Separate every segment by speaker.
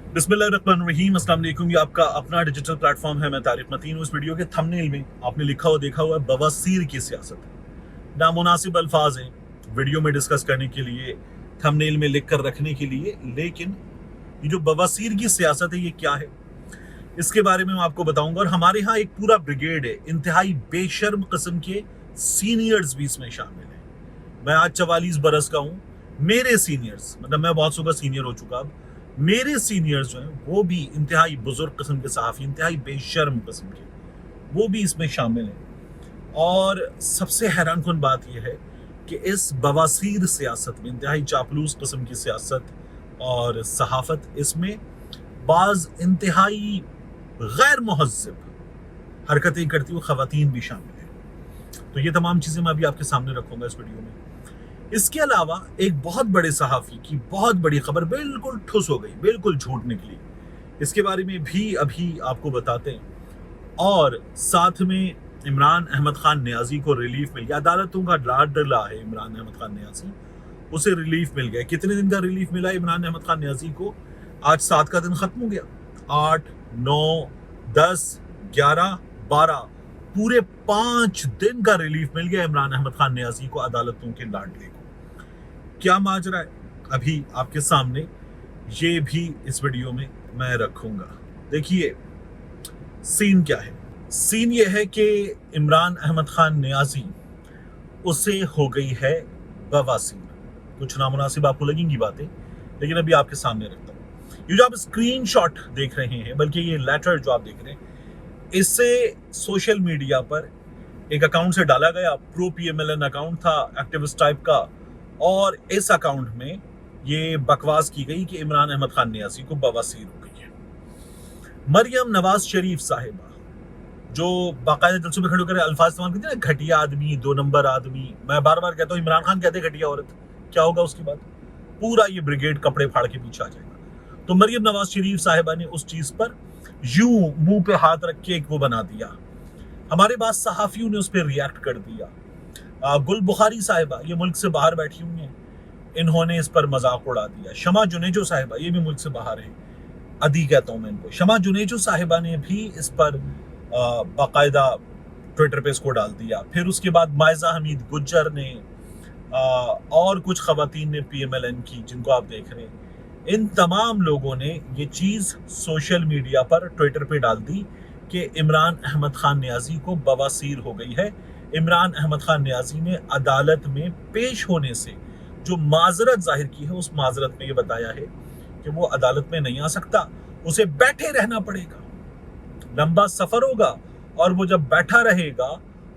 Speaker 1: बिस्मिल्लाहिर्रहमानिर्रहीम, अस्सलाम वालेकुम। ये आपका अपना डिजिटल प्लेटफॉर्म है। मैं तारिक मतीन हूँ। इस वीडियो के थंबनेल में आपने लिखा हुआ देखा हुआ है बवासीर की सियासत। नामुनासिब अल्फाज हैं वीडियो में डिस्कस करने के लिए, थंबनेल में लिख कर रखने के लिए, लेकिन ये जो बवासीर की सियासत है ये क्या है इसके बारे में मैं आपको बताऊंगा। और हमारे यहाँ एक पूरा ब्रिगेड है, इंतहाई बेशर्म किस्म के सीनियर्स भी इसमें शामिल हैं। मैं आज 44 बरस का हूँ। मेरे सीनियर्स, मतलब मैं बहुत सुबह सीनियर हो चुका, अब मेरे सीनियर्स जो हैं वो भी इंतहाई बुजुर्ग किस्म के सहाफ़ी, इंतहाई बेशर्म किस्म के, वो भी इसमें शामिल हैं। और सबसे हैरान कुन बात यह है कि इस बवासीर सियासत में, इंतहाई चापलूस किस्म की सियासत और सहाफ़त, इसमें बाज़ इंतहाई गैर मुहज़्ज़ब हरकतें करती हुई ख़वातीन भी शामिल हैं। तो ये तमाम चीज़ें मैं अभी आपके सामने रखूँगा इस वीडियो में। इसके अलावा एक बहुत बड़े सहाफ़ी की बहुत बड़ी खबर बिल्कुल ठुस हो गई, बिल्कुल झूठ निकली। इसके बारे में भी अभी आपको बताते हैं। और साथ में इमरान अहमद खान नियाज़ी को रिलीफ मिल गया। अदालतों का लाड डला है इमरान अहमद खान नियाज़ी, उसे रिलीफ मिल गया। कितने दिन का रिलीफ मिला इमरान अहमद खान नियाज़ी को? आज 7 का दिन ख़त्म हो गया। 8, 9, 10, 11, 12, पूरे 5 दिन का रिलीफ मिल गया इमरान अहमद खान नियाज़ी को, अदालतों के लाडले को। क्या माजरा है अभी आपके सामने, ये भी इस वीडियो में मैं रखूंगा। देखिए सीन क्या है। सीन ये है कि इमरान अहमद खान नियाज़ी, उसे हो गई है बवासीर। कुछ नामुनासिब आपको लगेंगी बातें, लेकिन अभी आपके सामने रखता हूँ। ये जो आप स्क्रीनशॉट देख रहे हैं, बल्कि ये लेटर जो आप देख रहे हैं, इससे सोशल मीडिया पर एक अकाउंट से डाला गया, प्रो PMLN अकाउंट था, एक्टिविस्ट टाइप का। और इस अकाउंट में ये बकवास की गई कि इमरान अहमद खान नियाज़ी को बवासीर हो गई है। मरियम नवाज शरीफ साहिबा, जो बाकायदा जलसों में खड़े होकर अल्फाज इस्तेमाल करती है ना, घटिया आदमी, 2 नंबर आदमी। मैं बार बार कहता हूँ इमरान खान कहते घटिया औरत, क्या होगा उसकी बात? पूरा ये ब्रिगेड कपड़े फाड़ के पीछे आ जाएगा। तो मरियम नवाज शरीफ साहिबा ने उस चीज पर यूं मुंह पे हाथ रख के एक वो बना दिया। हमारे पास सहाफियों ने उस पर रिएक्ट कर दिया। गुल बुखारी साहिबा, ये मुल्क से बाहर बैठी हुई हैं, इन्होंने इस पर मजाक उड़ा दिया। शमा जुनेजो साहिबा, ये भी मुल्क से बाहर हैं, अदी कहता हूँ मैं इनको। शमा जुनेजो साहिबा ने भी इस पर बाकायदा ट्विटर पे इसको डाल दिया। फिर उसके बाद मायजा हमीद गुज्जर ने और कुछ खवातीन ने PMLN की, जिनको आप देख रहे हैं। इन तमाम लोगों ने ये चीज़ सोशल मीडिया पर ट्विटर पे डाल दी कि इमरान अहमद खान नियाज़ी को बवासीर हो गई है। इमरान अहमद खान नियाज़ी ने अदालत में पेश होने से जो माजरत जाहिर की है, उस माजरत में ये बताया है कि वो अदालत में नहीं आ सकता, उसे बैठे रहना पड़ेगा, लंबा सफर होगा, और वो जब बैठा रहेगा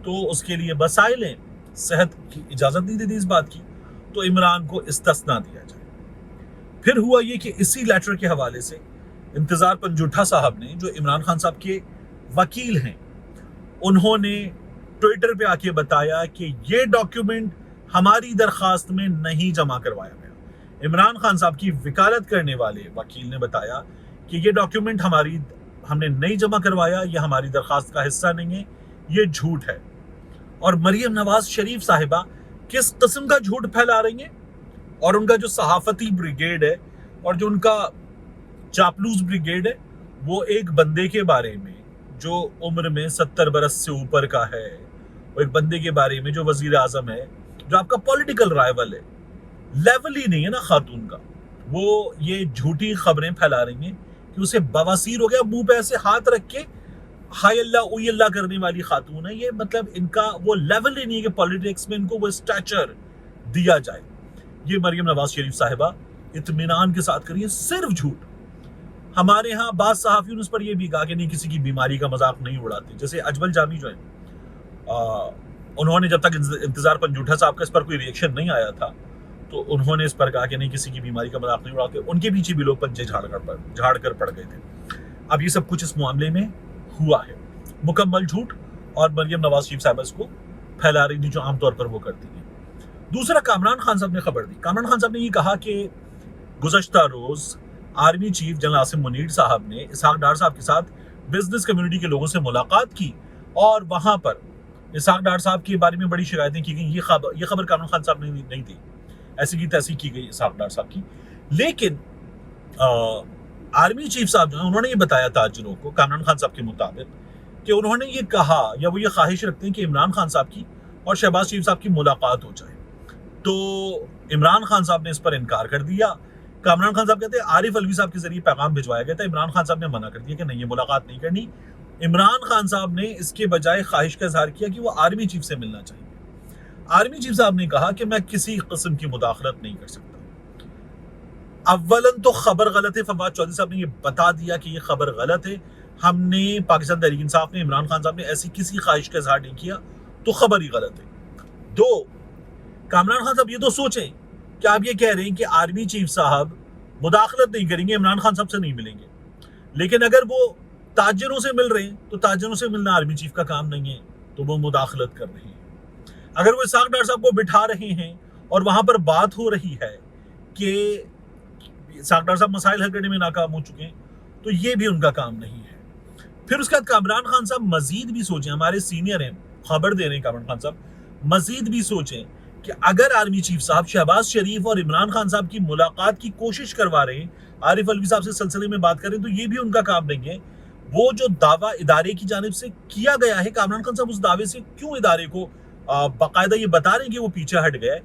Speaker 1: तो उसके लिए वसाइलें, सेहत की इजाज़त नहीं देती इस बात की, तो इमरान को इस्तिस्ना दिया जाए। फिर हुआ ये कि इसी लेटर के हवाले से इंतज़ार पंजूठा साहब ने, जो इमरान खान साहब के वकील हैं, उन्होंने ट्विटर पे आके बताया कि ये डॉक्यूमेंट हमारी दरखास्त में नहीं जमा करवाया गया। इमरान खान साहब की वकालत करने वाले वकील ने बताया कि ये डॉक्यूमेंट हमने नहीं जमा करवाया, ये हमारी दरखास्त का हिस्सा नहीं है, ये झूठ है। और मरियम नवाज शरीफ साहिबा किस किस्म का झूठ फैला रही हैं, और उनका जो सहाफती ब्रिगेड है और जो उनका चापलूस ब्रिगेड है, वो एक बंदे के बारे में जो उम्र में 70 बरस से ऊपर का है, वो एक बंदे के बारे में जो वजीर आजम है, जो आपका पॉलिटिकल राइवल है, लेवल ही नहीं है ना खातून का, वो ये झूठी खबरें फैला रही हैं कि उसे बवासीर हो गया। मुंह पे ऐसे हाथ रख के हाय अल्लाह उई अल्लाह करने वाली खातून है ये। मतलब इनका वो लेवल ही नहीं है कि पॉलिटिक्स में इनको वो स्टैचर दिया जाए। ये मरियम नवाज शरीफ साहिबा इत्मीनान के साथ करिए, सिर्फ झूठ। हमारे यहाँ बात सहाफियों ने उस पर यह भी कहा कि नहीं, किसी की बीमारी का मजाक नहीं उड़ाते। जैसे अजमल जामी जो है, उन्होंने जब तक इंतजार पंजूठा साहब का इस पर कोई रिएक्शन नहीं आया था, तो उन्होंने इस पर कहा कि नहीं, किसी की बीमारी का मजाक नहीं उड़ाते। उनके पीछे भी लोग पंजे झाड़ कर पड़ गए थे। अब ये सब कुछ इस मामले में हुआ है, मुकम्मल झूठ, और मरियम नवाज शरीफ साहब इसको फैला रही थी, जो आमतौर पर वो करती है। दूसरा, कामरान खान साहब ने खबर दी। कामरान खान साहब ने ये कहा कि गुज़श्ता रोज army chief general Asim Munir साहब ने इसहाक डार साहब के साथ बिजनेस कम्युनिटी के लोगों से मुलाकात की, और वहां पर इसहाक डार साहब के बारे में बड़ी शिकायतें की गई। ये खबर कामरान खान साहब ने नहीं दी, ऐसी की तैसी की गई इसहाक डार साहब की। लेकिन आर्मी चीफ साहब जो है उन्होंने ये बताया ताजरों को कामरान खान साहब के मुताबिक कि उन्होंने ये कहा या वो ये ख्वाहिश रखते हैं कि इमरान खान साहब की और शहबाज शरीफ साहब की मुलाकात हो जाए। तो इमरान खान साहब ने इस पर इनकार कर दिया। कामरान खान साहब कहते हैं आरिफ अलवी साहब के जरिए पैगाम भिजवाया गया था, इमरान खान साहब ने मना कर दिया कि नहीं, ये मुलाकात नहीं करनी। इमरान खान साहब ने इसके बजाय ख्वाहिश का इजहार किया कि वो आर्मी चीफ से मिलना चाहिए। आर्मी चीफ साहब ने कहा कि मैं किसी किस्म की मुदाखलत नहीं कर सकता। अव्वलन तो खबर गलत है, फवाद चौधरी साहब ने ये बता दिया कि ये खबर गलत है। हमने पाकिस्तान तहरीक इंसाफ ने, इमरान खान साहब ने ऐसी किसी ख्वाहिश का इजहार नहीं किया, तो खबर ही गलत है। दो, कामरान खान साहब ये तो सोचें कि आप ये कह रहे हैं कि आर्मी चीफ साहब मुदाखलत नहीं करेंगे, इमरान खान साहब से नहीं मिलेंगे, लेकिन अगर वो ताजरों से मिल रहे हैं तो ताजरों से मिलना आर्मी चीफ का काम नहीं है, तो वो मुदाखलत कर रहे हैं। अगर वो इसाक डार साहब को बिठा रहे हैं और वहां पर बात हो रही है कि इसाक डार साहब मसाइल हल करने में नाकाम हो चुके हैं, तो ये भी उनका काम नहीं है। फिर उसके बाद कामरान खान साहब मजीद भी सोचें, हमारे सीनियर हैं, खबर दे रहे हैं कामरान खान साहब, मजीद भी सोचें कि अगर आर्मी चीफ साहब शहबाज शरीफ और इमरान खान साहब की मुलाकात की कोशिश करवा रहे हैं, आरिफ अलवी साहब से सिलसिले में बात करें, तो ये भी उनका काम नहीं है। वो जो दावा इदारे की जानिब से किया गया है, कामरान खान साहब उस दावे से क्यों इदारे को बाकायदा ये बता रहे हैं कि वो पीछे हट गए,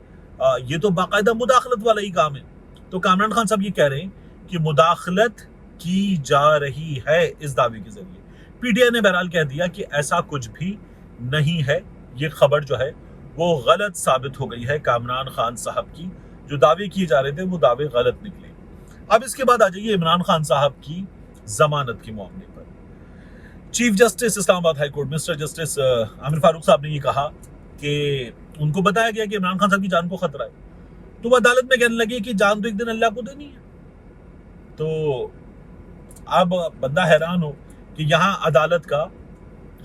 Speaker 1: ये तो बाकायदा मुदाखलत वाला ही काम है। तो कामरान खान साहब ये कह रहे हैं कि मुदाखलत की जा रही है इस दावे के जरिए। पीटीआई ने बहरहाल कह दिया कि ऐसा कुछ भी नहीं है, ये खबर जो है वो गलत साबित हो गई है। कामरान खान साहब की जो दावे किए जा रहे थे वो दावे गलत निकले। अब इसके बाद आ जाइए इमरान खान साहब की जमानत के मामले पर। Chief justice Islamabad high court mister justice Aamir Farooq साहब ने ये कहा कि उनको बताया गया कि इमरान खान साहब की जान को खतरा है, तो वो अदालत में कहने लगे कि जान तो एक दिन अल्लाह को देनी है। तो अब बंदा हैरान हो कि यहाँ अदालत का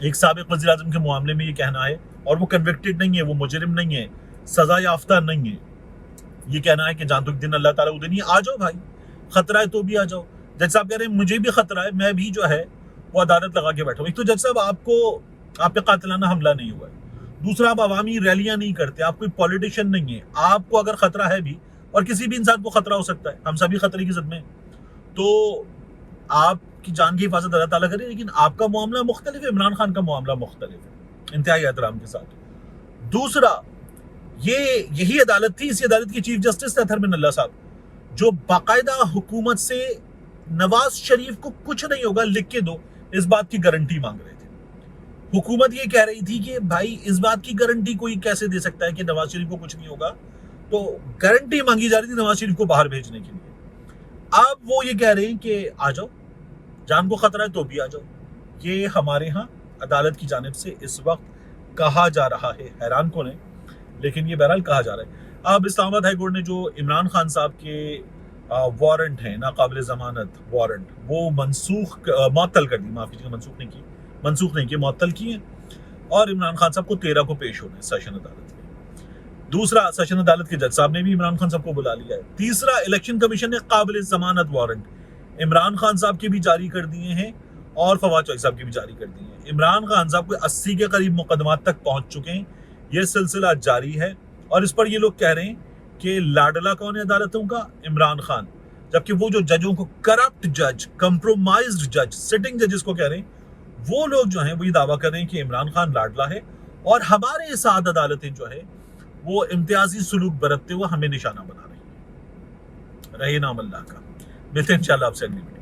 Speaker 1: एक साबिक वज़ीर आज़म के मामले में ये कहना है, और वो कन्विक्टेड नहीं है, वो मुजरिम नहीं है, सजा याफ्ता नहीं है, ये कहना है कि जान तो एक दिन अल्लाह ताला को देनी है। आ जाओ भाई, खतरा है तो भी आ जाओ। जज साहब कह रहे हैं मुझे भी खतरा है, मैं भी जो है वो अदालत लगा के बैठा हूँ। एक तो जज साहब आपको, आप पे कातिलाना हमला नहीं हुआ है, दूसरा आप अवामी रैलियां नहीं करते, आप कोई पॉलिटिशियन नहीं है, आपको अगर खतरा है भी, और किसी भी इंसान को खतरा हो सकता है, हम सभी खतरे की ज़द में, तो आपकी जान की हिफाजत अल्लाह ताला करे, लेकिन आपका मामला मुख्तलिफ है, इमरान खान का मामला मुख्तलिफ है, इंतहाई एहतराम के साथ। दूसरा, यही अदालत थी, इसी अदालत की चीफ जस्टिस थे अतहर बिन अल्लाह साहब, जो बाकायदा हुकूमत से नवाज शरीफ को कुछ नहीं होगा लिख के दो, इस बात की गारंटी मांग रहे थे। हुकूमत ये कह रही थी कि भाई इस बात की गारंटी कोई कैसे दे सकता है कि नवाज शरीफ को कुछ नहीं होगा, तो गारंटी मांगी जा रही थी नवाज शरीफ को बाहर भेजने के लिए। अब वो ये कह रहे हैं कि आ जाओ, जान को खतरा है तो भी आ जाओ। ये हमारे यहाँ अदालत की जानिब से इस वक्त कहा जा रहा है, हैरान कौन है, लेकिन ये बहरहाल कहा जा रहा है। अब इस्लामाबाद हाई कोर्ट ने जो इमरान खान साहब के वारंट हैं, नाकाबिल जमानत वारंट, वो मअतल कर दी, माफी कीजिएगा, मनसूख नहीं किए, मअतल किए, और इमरान खान साहब को 13 को पेश होना है सेशन अदालत में। दूसरा, सेशन अदालत के जज साहब ने भी इमरान खान साहब को बुला लिया है। तीसरा, इलेक्शन कमीशन ने काबिल जमानत वारंट इमरान खान साहब के भी जारी कर दिए हैं और फवाद चौधरी साहब के भी जारी कर दिए हैं। इमरान खान साहब को 80 के करीब मुकदमात तक पहुंच चुके हैं, ये सिलसिला जारी है, और इस पर ये लोग कह रहे हैं कि लाडला कौन है अदालतों का, इमरान खान, जबकि वो जो जजों को करप्ट जज, कंप्रोमाइज्ड जज, सिटिंग जजेस को कह रहे हैं, वो लोग जो हैं वो ये दावा कर रहे हैं कि इमरान खान लाडला है, और हमारे साथ अदालतें जो है वो इम्तियाजी सुलूक बरतते हुए हमें निशाना बना रही है। रहे नाम अल्लाह का। मिलते हैं इंशाल्लाह आपसे अगली वीडियो।